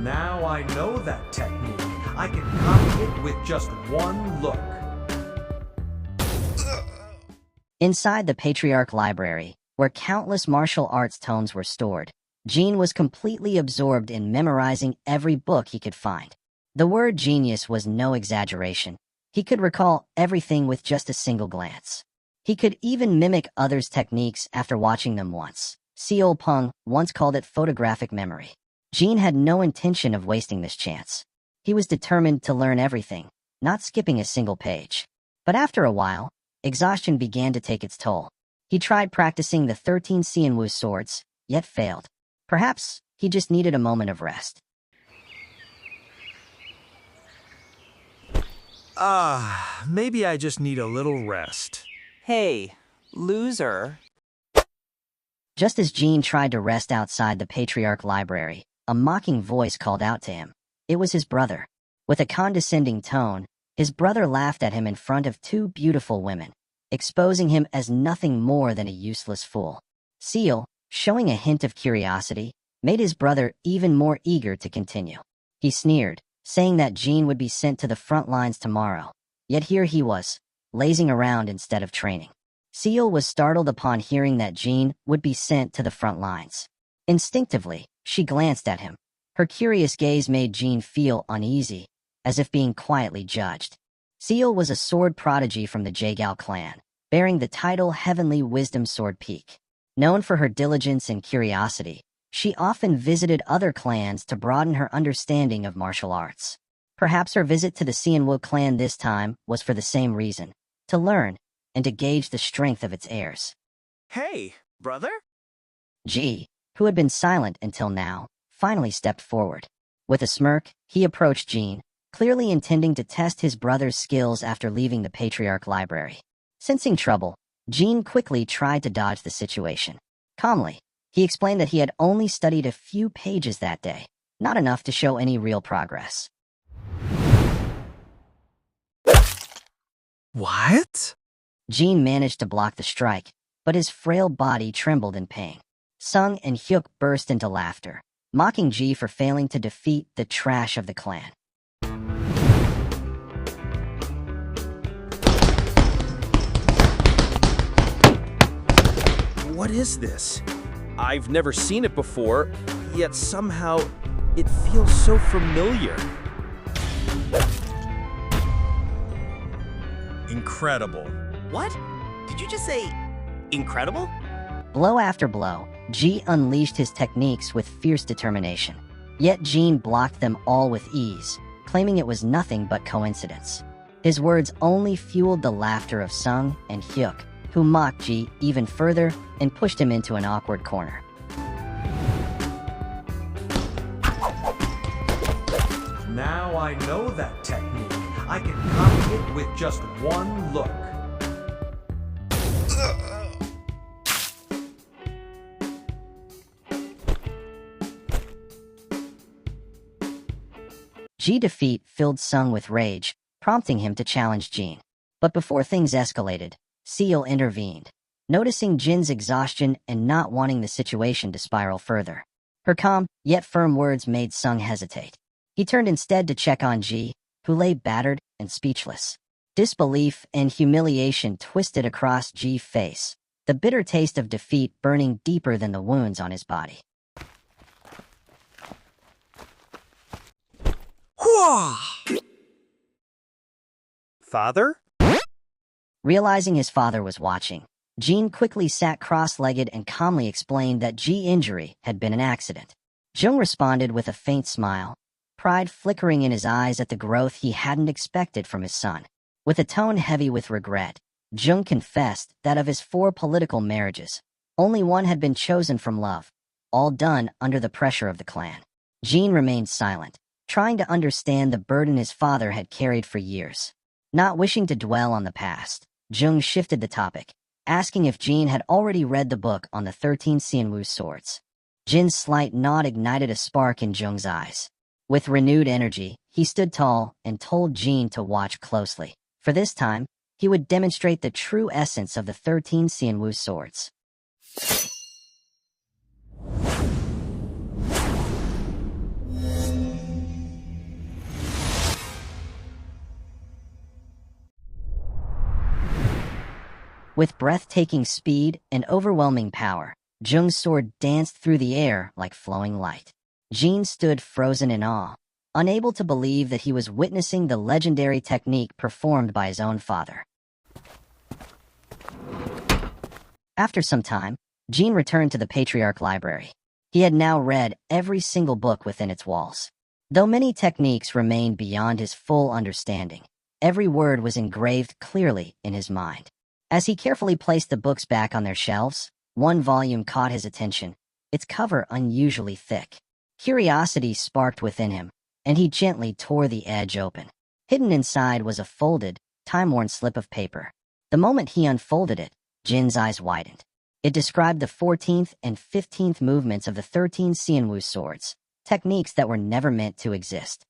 Now I know that technique. I can copy it with just one look. Inside the Patriarch Library, where countless martial arts tomes were stored, Jean was completely absorbed in memorizing every book he could find. The word genius was no exaggeration. He could recall everything with just a single glance. He could even mimic others' techniques after watching them once. Seoyul Pung once called it photographic memory. Jean had no intention of wasting this chance. He was determined to learn everything, not skipping a single page. But after a while, exhaustion began to take its toll. He tried practicing the 13 Seonwoo swords, yet failed. Perhaps he just needed a moment of rest. Maybe I just need a little rest. Hey, loser. Just as Jean tried to rest outside the Patriarch Library, a mocking voice called out to him. It was his brother. With a condescending tone, his brother laughed at him in front of two beautiful women, exposing him as nothing more than a useless fool. Seoyul, showing a hint of curiosity, made his brother even more eager to continue. He sneered, saying that Jean would be sent to the front lines tomorrow. Yet here he was, lazing around instead of training. Seoyul was startled upon hearing that Jean would be sent to the front lines. Instinctively, she glanced at him. Her curious gaze made Jean feel uneasy, as if being quietly judged. Seoyul was a sword prodigy from the Jaegao clan, bearing the title Heavenly Wisdom Sword Peak. Known for her diligence and curiosity, she often visited other clans to broaden her understanding of martial arts. Perhaps her visit to the Seonwoo clan this time was for the same reason, to learn and to gauge the strength of its heirs. Hey, brother? Ji, who had been silent until now, finally stepped forward. With a smirk, he approached Jean, clearly intending to test his brother's skills after leaving the Patriarch Library. Sensing trouble, Jean quickly tried to dodge the situation. Calmly, he explained that he had only studied a few pages that day, not enough to show any real progress. What? Jean managed to block the strike, but his frail body trembled in pain. Sung and Hyuk burst into laughter, mocking Ji for failing to defeat the trash of the clan. What is this? I've never seen it before, yet somehow it feels so familiar. Incredible. What? Did you just say incredible? Blow after blow, Ji unleashed his techniques with fierce determination. Yet Jean blocked them all with ease, claiming it was nothing but coincidence. His words only fueled the laughter of Sung and Hyuk, who mocked Ji even further and pushed him into an awkward corner. Now I know that technique. I can copy it with just one look. Ji's defeat filled Sung with rage, prompting him to challenge Jean. But before things escalated, Seoyul intervened, noticing Jin's exhaustion and not wanting the situation to spiral further. Her calm, yet firm words made Sung hesitate. He turned instead to check on Ji, who lay battered and speechless. Disbelief and humiliation twisted across Ji's face, the bitter taste of defeat burning deeper than the wounds on his body. Father? Realizing his father was watching, Jean quickly sat cross-legged and calmly explained that Ji's injury had been an accident. Jung responded with a faint smile, pride flickering in his eyes at the growth he hadn't expected from his son. With a tone heavy with regret, Jung confessed that of his 4 political marriages, only one had been chosen from love, all done under the pressure of the clan. Jean remained silent, trying to understand the burden his father had carried for years. Not wishing to dwell on the past, Jung shifted the topic, asking if Jean had already read the book on the 13 Seonwoo swords. Jin's slight nod ignited a spark in Jung's eyes. With renewed energy, he stood tall and told Jean to watch closely, for this time, he would demonstrate the true essence of the 13 Seonwoo swords. With breathtaking speed and overwhelming power, Jung's sword danced through the air like flowing light. Jin stood frozen in awe, unable to believe that he was witnessing the legendary technique performed by his own father. After some time, Jin returned to the Patriarch Library. He had now read every single book within its walls. Though many techniques remained beyond his full understanding, every word was engraved clearly in his mind. As he carefully placed the books back on their shelves, one volume caught his attention, its cover unusually thick. Curiosity sparked within him, and he gently tore the edge open. Hidden inside was a folded, time-worn slip of paper. The moment he unfolded it, Jin's eyes widened. It described the 14th and 15th movements of the 13 Seonwoo swords, techniques that were never meant to exist.